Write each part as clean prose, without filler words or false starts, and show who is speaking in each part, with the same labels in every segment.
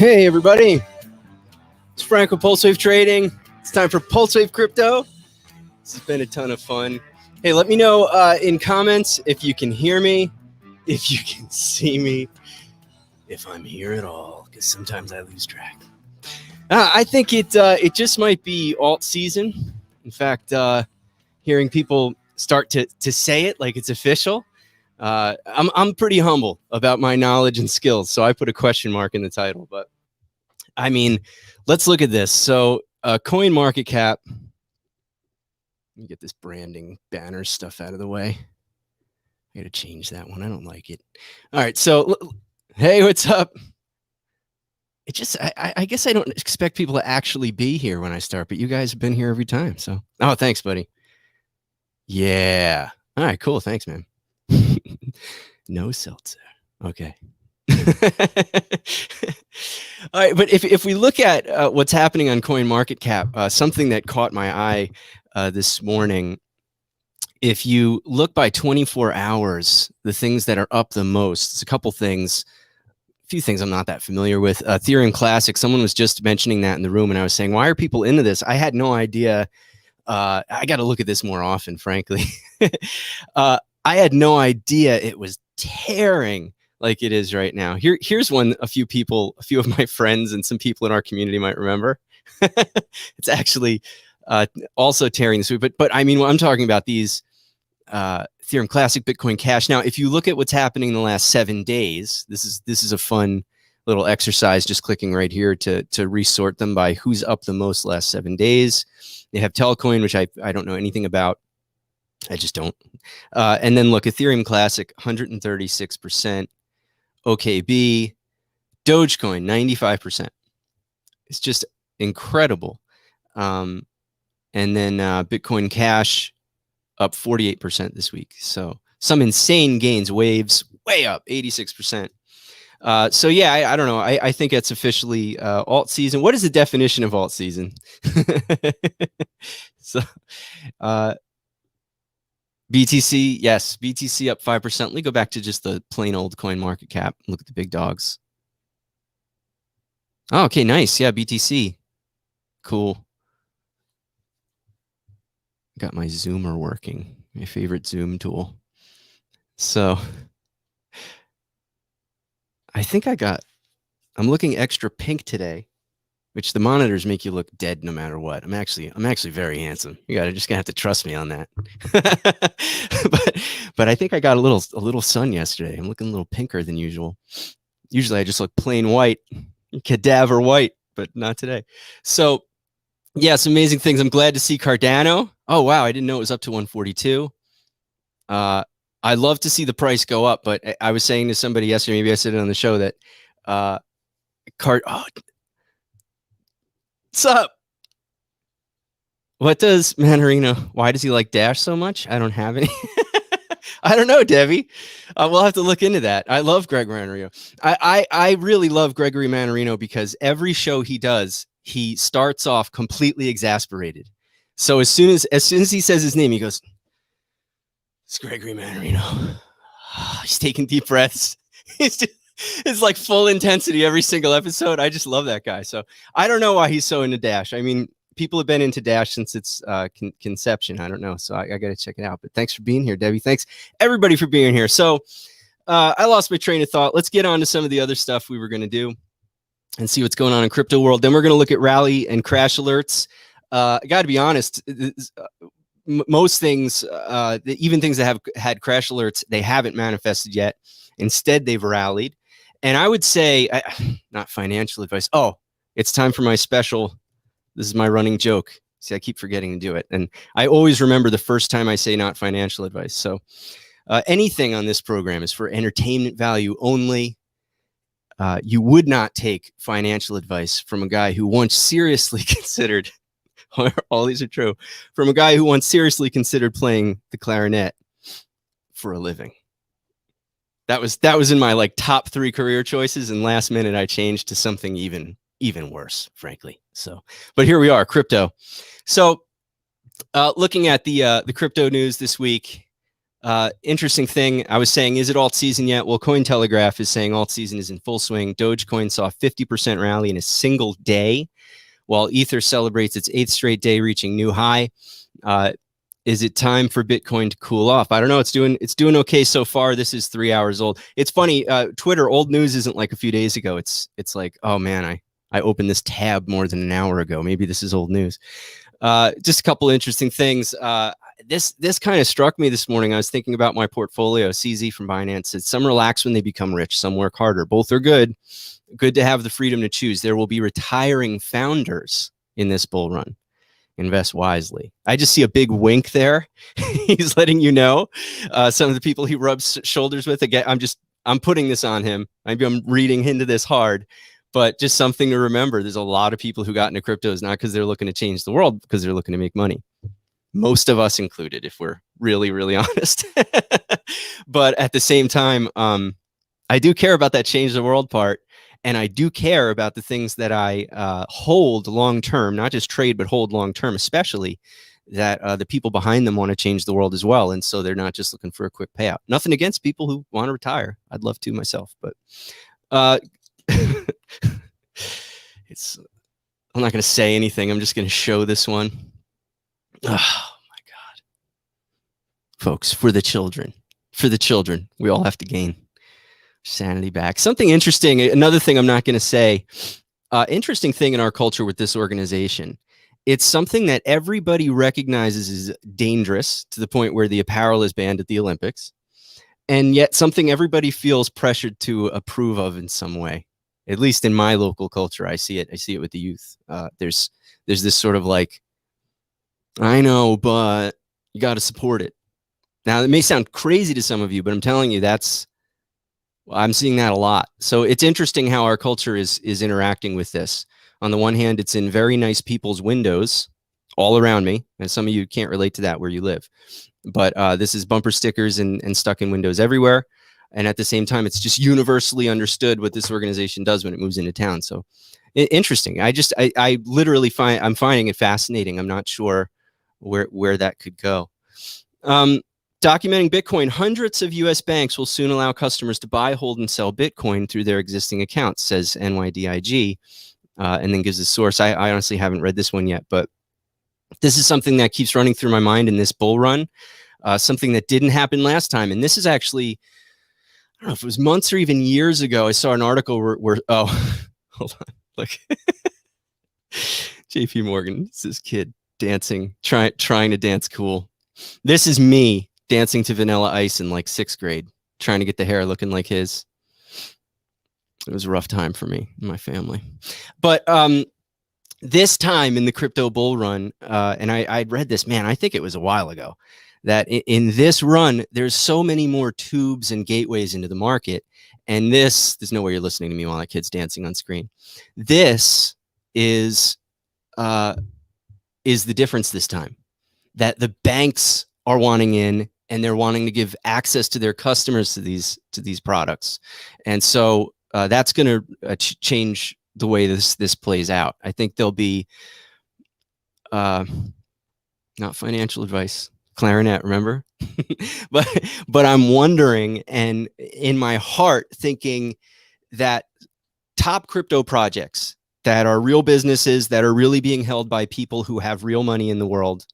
Speaker 1: Hey everybody, it's Frank with PulseWave Trading. It's time for PulseWave Crypto. This has been a ton of fun. Hey, let me know in comments if you can hear me, if you can see me, if I'm here at all, because sometimes I lose track. I think it just might be alt season. In fact, hearing people start to say it like it's official. I'm pretty humble about my knowledge and skills, so I put a question mark in the title. But I mean, let's look at this. So, coin market cap. Let me get this branding banner stuff out of the way. I got to change that one. I don't like it. All right. So, hey, what's up? It just, I guess I don't expect people to actually be here when I start, but you guys have been here every time. So, oh, thanks, buddy. Yeah. All right, cool. Thanks, man. No seltzer. Okay. All right, but if we look at what's happening on CoinMarketCap, something that caught my eye this morning, if you look by 24 hours, the things that are up the most, it's a couple things, a few things I'm not that familiar with. Ethereum Classic, someone was just mentioning that in the room, and I was saying, why are people into this? I had no idea. I got to look at this more often, frankly. I had no idea it was tearing like it is right now. Here's one a few of my friends and some people in our community might remember. It's actually also tearing this week. But I mean, when I'm talking about these Ethereum Classic, Bitcoin Cash. Now, if you look at what's happening in the last 7 days, this is a fun little exercise, just clicking right here to resort them by who's up the most last 7 days. They have Telcoin, which I don't know anything about. I just don't. And then look, Ethereum Classic, 136%. OKB, Dogecoin, 95%. It's just incredible. And then Bitcoin Cash up 48% this week. So some insane gains, waves way up, 86%. So yeah, I don't know. I think it's officially alt season. What is the definition of alt season? So BTC, yes, BTC up 5%. Let me go back to just the plain old coin market cap. Look at the big dogs. Oh, okay, nice. Yeah, BTC. Cool. Got my Zoomer working, my favorite Zoom tool. So I think I'm looking extra pink today, which the monitors make you look dead no matter what. I'm actually very handsome. Just gonna have to trust me on that. but I think I got a little sun yesterday. I'm looking a little pinker than usual. Usually I just look plain white, cadaver white, but not today. So yeah, some amazing things. I'm glad to see Cardano. Oh wow, I didn't know it was up to 142. I love to see the price go up, but I was saying to somebody yesterday, maybe I said it on the show, that what's up? What does Manarino, why does he like Dash so much? I don't have any. I don't know, Debbie. We'll have to look into that. I love Greg Manarino. I really love Gregory Manarino because every show he does, he starts off completely exasperated. So as soon as he says his name, he goes, "It's Gregory Manarino." He's taking deep breaths. It's like full intensity every single episode. I just love that guy. So I don't know why he's so into Dash. I mean, people have been into Dash since its conception. I don't know. So I got to check it out. But thanks for being here, Debbie. Thanks, everybody, for being here. So I lost my train of thought. Let's get on to some of the other stuff we were going to do and see what's going on in crypto world. Then we're going to look at rally and crash alerts. I got to be honest, most things, even things that have had crash alerts, they haven't manifested yet. Instead, they've rallied. And I would say, not financial advice. Oh, it's time for my special. This is my running joke. See, I keep forgetting to do it. And I always remember the first time I say not financial advice. So anything on this program is for entertainment value only. You would not take financial advice from a guy who once seriously considered, all these are true, from a guy who once seriously considered playing the clarinet for a living. That was in my like top 3 career choices, and last minute I changed to something even worse, frankly. So, but here we are, crypto. So, looking at the crypto news this week, Interesting thing. I was saying, is it alt season yet? Well, Cointelegraph is saying alt season is in full swing. Dogecoin saw a 50% rally in a single day, while Ether celebrates its 8th straight day, reaching new high. Is it time for Bitcoin to cool off? I don't know. It's doing okay so far. This is 3 hours old. It's funny. Twitter, old news isn't like a few days ago. It's like, oh man, I opened this tab more than an hour ago. Maybe this is old news. Just a couple interesting things. This kind of struck me this morning. I was thinking about my portfolio. CZ from Binance said, some relax when they become rich, some work harder. Both are good. Good to have the freedom to choose. There will be retiring founders in this bull run. Invest wisely. I just see a big wink there. He's letting you know some of the people he rubs shoulders with. Again, I'm putting this on him. Maybe I'm reading into this hard, but just something to remember. There's a lot of people who got into cryptos not because they're looking to change the world, because they're looking to make money. Most of us included, if we're really, really honest. But at the same time, I do care about that change the world part. And I do care about the things that I hold long-term, not just trade, but hold long-term, especially that the people behind them want to change the world as well. And so they're not just looking for a quick payout. Nothing against people who want to retire. I'd love to myself, but it's, I'm not going to say anything. I'm just going to show this one. Oh my God. Folks, for the children, we all have to gain sanity back. Something interesting. Another thing I'm not going to say, interesting thing in our culture with this organization. It's something that everybody recognizes is dangerous to the point where the apparel is banned at the Olympics. And yet something everybody feels pressured to approve of in some way. At least in my local culture, I see it. I see it with the youth. There's this sort of like, I know, but you got to support it. Now, it may sound crazy to some of you, but I'm telling you, I'm seeing that a lot. So it's interesting how our culture is interacting with this. On the one hand, it's in very nice people's windows all around me. And some of you can't relate to that where you live. But this is bumper stickers and stuck in windows everywhere. And at the same time, it's just universally understood what this organization does when it moves into town. So interesting. I literally I'm finding it fascinating. I'm not sure where that could go. Documenting Bitcoin, hundreds of U.S. banks will soon allow customers to buy, hold, and sell Bitcoin through their existing accounts, says NYDIG, and then gives a source. I honestly haven't read this one yet, but this is something that keeps running through my mind in this bull run, something that didn't happen last time. And this is actually, I don't know if it was months or even years ago, I saw an article where oh, hold on, look. JP Morgan, it's this kid dancing, trying to dance cool. This is me dancing to Vanilla Ice in like 6th grade, trying to get the hair looking like his. It was a rough time for me and my family. But this time in the crypto bull run, and I'd read this, man, I think it was a while ago, that in this run, there's so many more tubes and gateways into the market. And there's no way you're listening to me while that kid's dancing on screen. This is the difference this time, that the banks are wanting in, and they're wanting to give access to their customers to these products. And so that's going to change the way this plays out. I think there'll be not financial advice, clarinet, remember? but I'm wondering, and in my heart thinking, that top crypto projects that are real businesses that are really being held by people who have real money in the world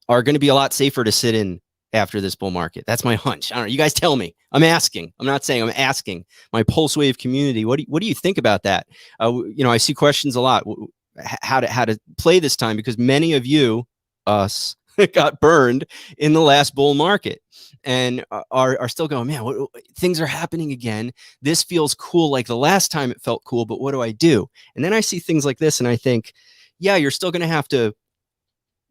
Speaker 1: are going to be a lot safer to sit in after this bull market. That's my hunch. I don't know. You guys tell me. I'm asking. I'm not saying, I'm asking my PulseWave community. What do you think about that? I see questions a lot. How to play this time, because many of you, us, got burned in the last bull market and are still going, man, things are happening again. This feels cool like the last time it felt cool, but what do I do? And then I see things like this and I think, yeah, you're still going to have to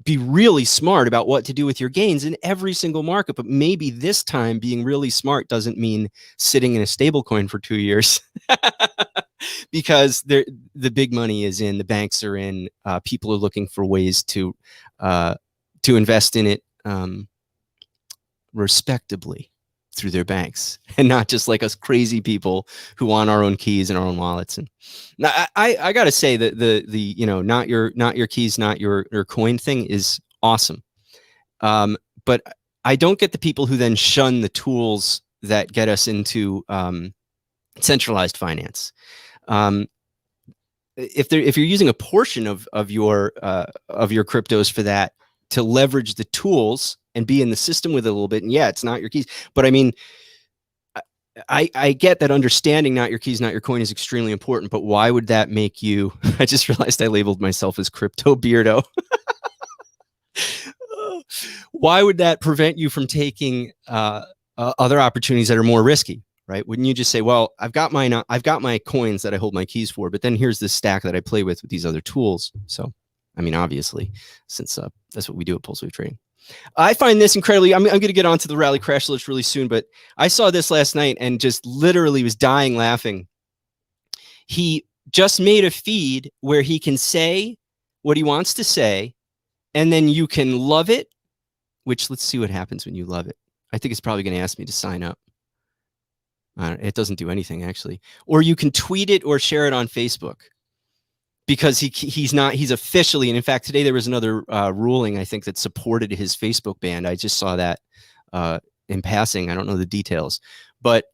Speaker 1: be really smart about what to do with your gains in every single market. But maybe this time being really smart doesn't mean sitting in a stable coin for 2 years because the big money is in, the banks are in, people are looking for ways to invest in it respectably through their banks, and not just like us crazy people who want our own keys and our own wallets. And now I got to say that the not your keys, not your coin thing is awesome. But I don't get the people who then shun the tools that get us into centralized finance. If you're using a portion of your cryptos for that, to leverage the tools and be in the system with it a little bit, and yeah, it's not your keys, but I mean, I get that understanding not your keys, not your coin is extremely important, but why would that make you? I just realized I labeled myself as crypto beardo. Why would that prevent you from taking other opportunities that are more risky? Right? Wouldn't you just say, well, I've got my coins that I hold my keys for, but then here's this stack that I play with these other tools. So, I mean, obviously, since that's what we do at PulseWave Trading. I find this incredibly, I'm going to get onto the rally crash list really soon, but I saw this last night and just literally was dying laughing. He just made a feed where he can say what he wants to say, and then you can love it, which let's see what happens when you love it. I think it's probably going to ask me to sign up. It doesn't do anything, actually. Or you can tweet it or share it on Facebook, because he's officially, and in fact, today there was another ruling, I think, that supported his Facebook ban. I just saw that in passing. I don't know the details, but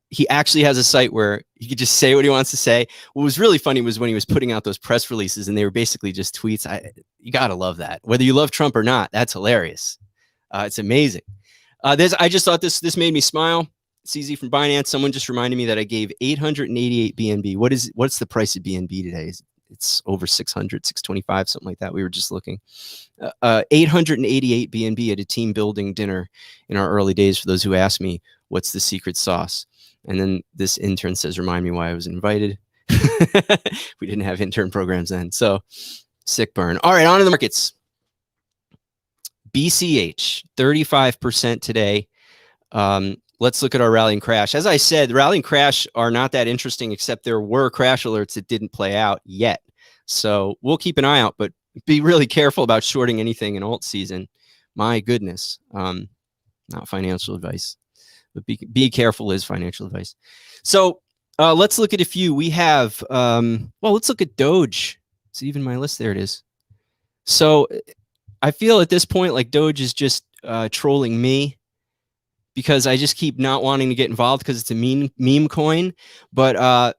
Speaker 1: he actually has a site where he could just say what he wants to say. What was really funny was when he was putting out those press releases and they were basically just tweets. You got to love that. Whether you love Trump or not, that's hilarious. It's amazing. I just thought this made me smile. CZ from Binance. Someone just reminded me that I gave 888 BNB. What's the price of BNB today? It's over 600, 625, something like that. We were just looking. 888 BNB at a team building dinner in our early days. For those who ask me, what's the secret sauce? And then this intern says, remind me why I was invited. We didn't have intern programs then. So sick burn. All right, on to the markets. BCH, 35% today. Let's look at our rally and crash. As I said, the rally and crash are not that interesting, except there were crash alerts that didn't play out yet. So we'll keep an eye out, but be really careful about shorting anything in alt season. My goodness. Not financial advice, but be careful is financial advice. So let's look at a few. We have, well, let's look at DOGE. It's even my list. There it is. So I feel at this point like DOGE is just trolling me, because I just keep not wanting to get involved because it's a meme coin. But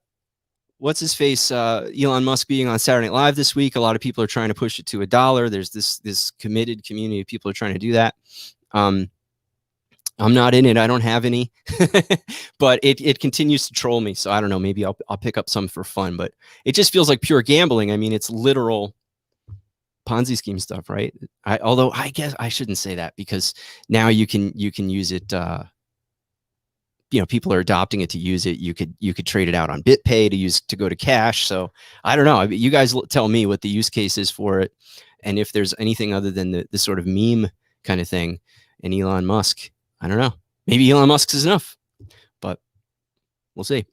Speaker 1: what's his face? Elon Musk being on Saturday Night Live this week. A lot of people are trying to push it to $1. There's this committed community of people who are trying to do that. I'm not in it. I don't have any, but it continues to troll me. So I don't know. Maybe I'll pick up some for fun, but it just feels like pure gambling. I mean, it's literal Ponzi scheme stuff, right? Although I guess I shouldn't say that, because now you can use it. People are adopting it to use it. You could trade it out on BitPay to go to cash. So I don't know. I mean, you guys tell me what the use case is for it, and if there's anything other than the sort of meme kind of thing. And Elon Musk, I don't know. Maybe Elon Musk is enough, but we'll see.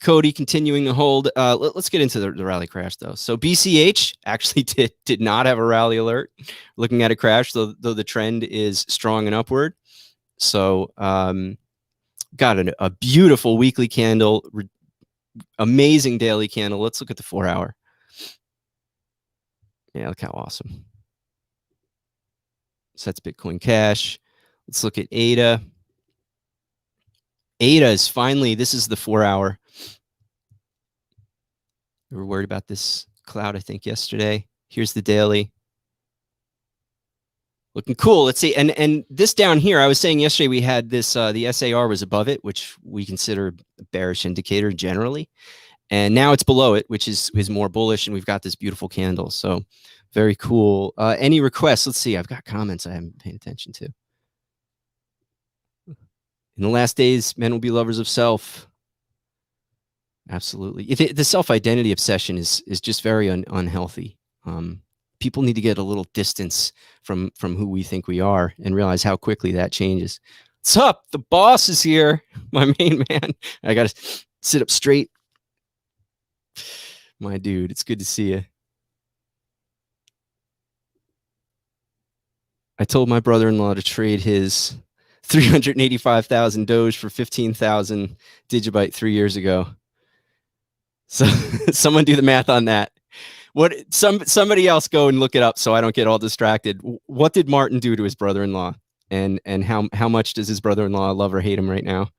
Speaker 1: Cody continuing to hold. Let's get into the rally crash, though. So BCH actually did not have a rally alert. Looking at a crash, though the trend is strong and upward. So got a beautiful weekly candle, amazing daily candle. Let's look at the 4-hour. Yeah, look how awesome. So that's Bitcoin Cash. Let's look at ADA. ADA is finally, this is the 4-hour. We were worried about this cloud, I think, yesterday. Here's the daily. Looking cool. Let's see. And this down here, I was saying yesterday we had this, the SAR was above it, which we consider a bearish indicator generally. And now it's below it, which is more bullish. And we've got this beautiful candle. So very cool. Any requests? Let's see. I've got comments I haven't paid attention to. In the last days, men will be lovers of self. Absolutely. The self-identity obsession is just very unhealthy. People need to get a little distance from who we think we are and realize how quickly that changes. What's up? The boss is here, my main man. I got to sit up straight. My dude, it's good to see you. I told my brother-in-law to trade his 385,000 Doge for 15,000 Digibyte 3 years ago. So someone do the math on that. Somebody else go and look it up so I don't get all distracted. What did Martin do to his brother-in-law? and how much does his brother-in-law love or hate him right now?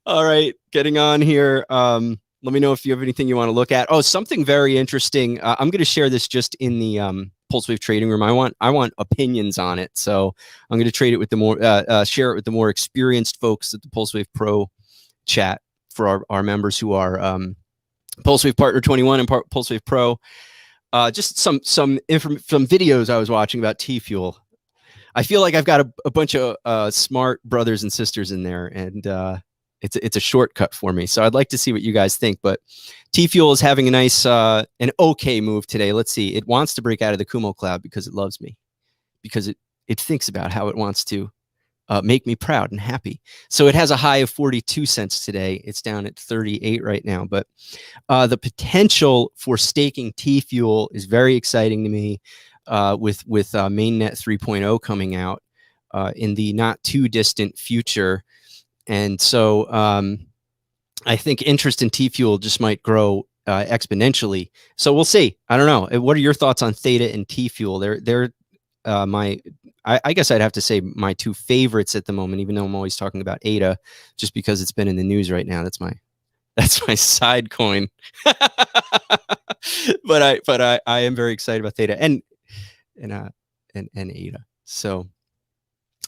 Speaker 1: All right, getting on here. Let me know if you have anything you want to look at. Oh, something very interesting. I'm going to share this just in the PulseWave trading room. I want opinions on it, so I'm going to trade it with the more share it with the more experienced folks at the PulseWave Pro chat for our members who are PulseWave Partner 21 and PulseWave Pro. Just some videos I was watching about T-Fuel. I feel like I've got a bunch of smart brothers and sisters in there, and it's a shortcut for me. So I'd like to see what you guys think. But T-Fuel is having a nice, an okay move today. Let's see. It wants to break out of the Kumo cloud because it loves me, because it thinks about how it wants to make me proud and happy. So it has a high of 42 cents today. It's down at 38 right now. But the potential for staking T-Fuel is very exciting to me. With mainnet 3.0 coming out in the not too distant future. And so I think interest in T-Fuel just might grow exponentially. So we'll see. I don't know. What are your thoughts on Theta and T-Fuel? They're I guess I'd have to say my two favorites at the moment, even though I'm always talking about ADA, just because it's been in the news right now. That's my side coin. But I am very excited about Theta and ADA. So,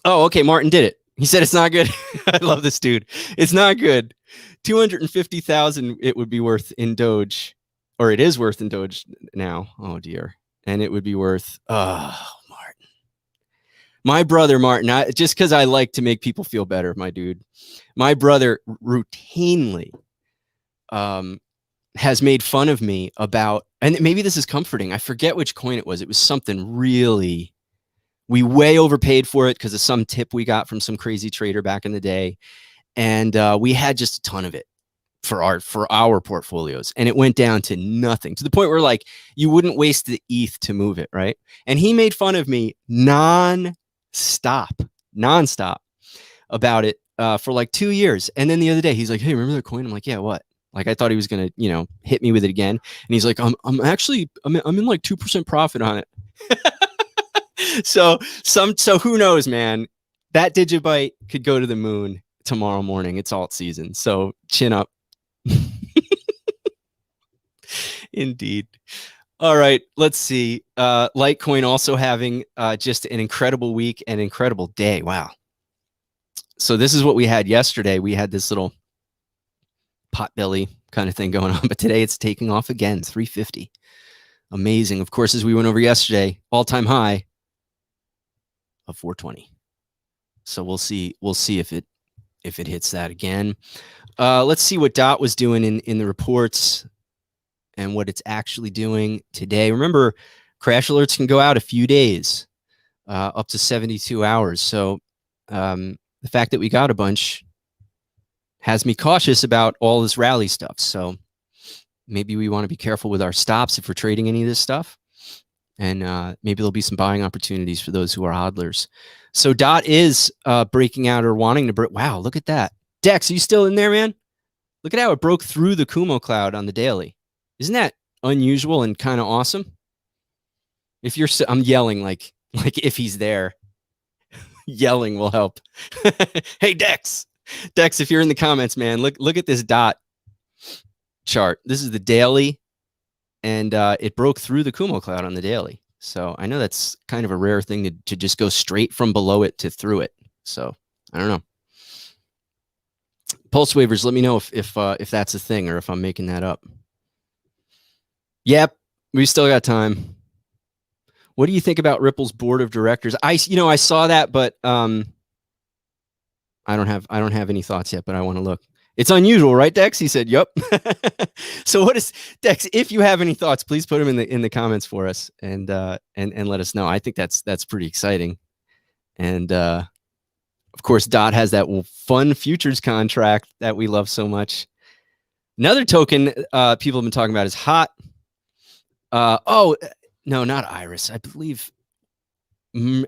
Speaker 1: oh, okay. Martin did it. He said it's not good. I love this dude. It's not good. 250,000 it would be worth in Doge, or it is worth in Doge now. Oh dear. And it would be worth, Martin. My brother, Martin, just because I like to make people feel better, my dude. My brother routinely has made fun of me about, and maybe this is comforting. I forget which coin it was. It was something really, we way overpaid for it because of some tip we got from some crazy trader back in the day. And we had just a ton of it for our portfolios. And it went down to nothing, to the point where like you wouldn't waste the ETH to move it, right? And he made fun of me nonstop about it for like 2 years. And then the other day he's like, hey, remember that coin? I'm like, yeah, what? Like I thought he was gonna, hit me with it again. And he's like, I'm in like 2% profit on it. So who knows, man? That Digibyte could go to the moon tomorrow morning. It's alt season, so chin up. Indeed. All right, let's see. Litecoin also having just an incredible week and incredible day. Wow. So this is what we had yesterday. We had this little potbelly kind of thing going on, but today it's taking off again. 350. Amazing. Of course, as we went over yesterday, all-time high of 420. So we'll see if it hits that again. Let's see what DOT was doing in the reports and what it's actually doing today. Remember, crash alerts can go out a few days, up to 72 hours. So the fact that we got a bunch has me cautious about all this rally stuff. So maybe we want to be careful with our stops if we're trading any of this stuff. And maybe there'll be some buying opportunities for those who are hodlers. So DOT is breaking out or wanting to break. Wow, look at that. Dex, are you still in there, man? Look at how it broke through the Kumo cloud on the daily. Isn't that unusual and kind of awesome? If you're, I'm yelling like if he's there. Yelling will help. Hey, Dex, if you're in the comments, man, look at this DOT chart. This is the daily, and it broke through the Kumo cloud on the daily. So I know that's kind of a rare thing to just go straight from below it to through it. So I don't know. Pulse waivers, let me know if that's a thing or if I'm making that up. Yep, we still got time. What do you think about Ripple's board of directors? I saw that, but I don't have any thoughts yet, but I want to look. It's unusual, right, Dex? He said, "Yup." So what is Dex? If you have any thoughts, please put them in the comments for us and let us know. I think that's pretty exciting. And of course, DOT has that fun futures contract that we love so much. Another token people have been talking about is HOT. Oh no, not Iris. I believe Mirror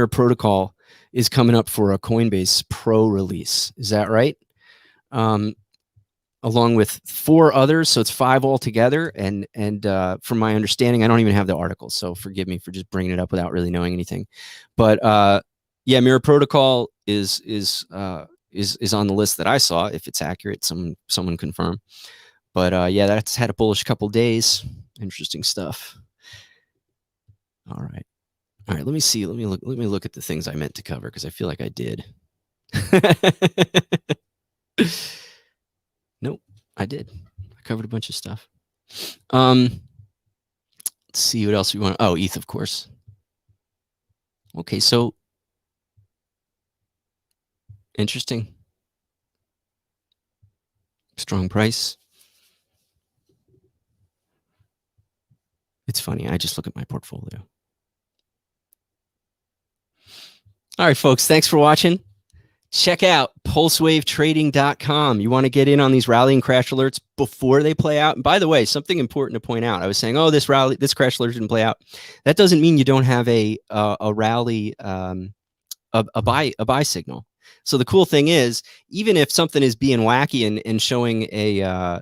Speaker 1: Protocol is coming up for a Coinbase Pro release. Is that right? along with 4 others. So it's 5 altogether. And from my understanding, I don't even have the article. So forgive me for just bringing it up without really knowing anything. But yeah, Mirror Protocol is on the list that I saw. If it's accurate, someone confirm. But yeah, that's had a bullish couple days. Interesting stuff. All right. Let me see. Let me look at the things I meant to cover, because I feel like I did. Nope, I did. I covered a bunch of stuff. Let's see what else we want. Oh, ETH, of course. Okay, so interesting. Strong price. It's funny. I just look at my portfolio. All right, folks. Thanks for watching. Check out PulseWaveTrading.com. You want to get in on these rally and crash alerts before they play out. And by the way, something important to point out. I was saying, oh, this crash alert didn't play out. That doesn't mean you don't have a rally, a buy signal. So the cool thing is, even if something is being wacky and showing a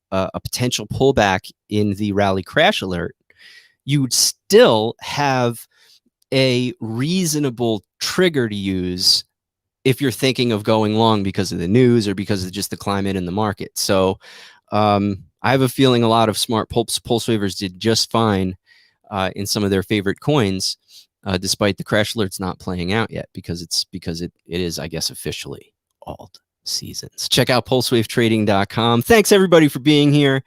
Speaker 1: potential pullback in the rally crash alert, you would still have a reasonable trigger to use if you're thinking of going long because of the news or because of just the climate in the market. So I have a feeling a lot of smart pulse wavers did just fine in some of their favorite coins, despite the crash alerts not playing out yet, because it is, I guess, officially alt seasons. Check out PulseWaveTrading.com. Thanks everybody for being here.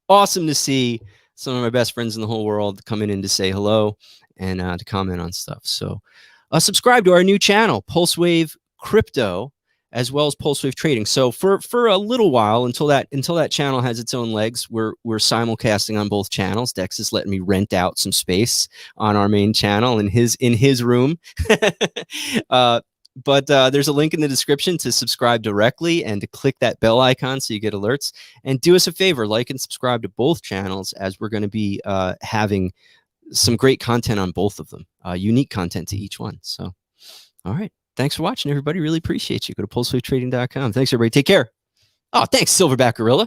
Speaker 1: Awesome to see some of my best friends in the whole world coming in to say hello and to comment on stuff. So subscribe to our new channel, PulseWave Crypto, as well as PulseWave Trading. So for a little while, until that channel has its own legs, we're simulcasting on both channels. Dex is letting me rent out some space on our main channel in his room. But there's a link in the description to subscribe directly and to click that bell icon so you get alerts. And do us a favor, like and subscribe to both channels, as we're going to be having some great content on both of them, unique content to each one. So, all right. Thanks for watching, everybody. Really appreciate you. Go to PulseWaveTrading.com. Thanks, everybody. Take care. Oh, thanks, Silverback Gorilla.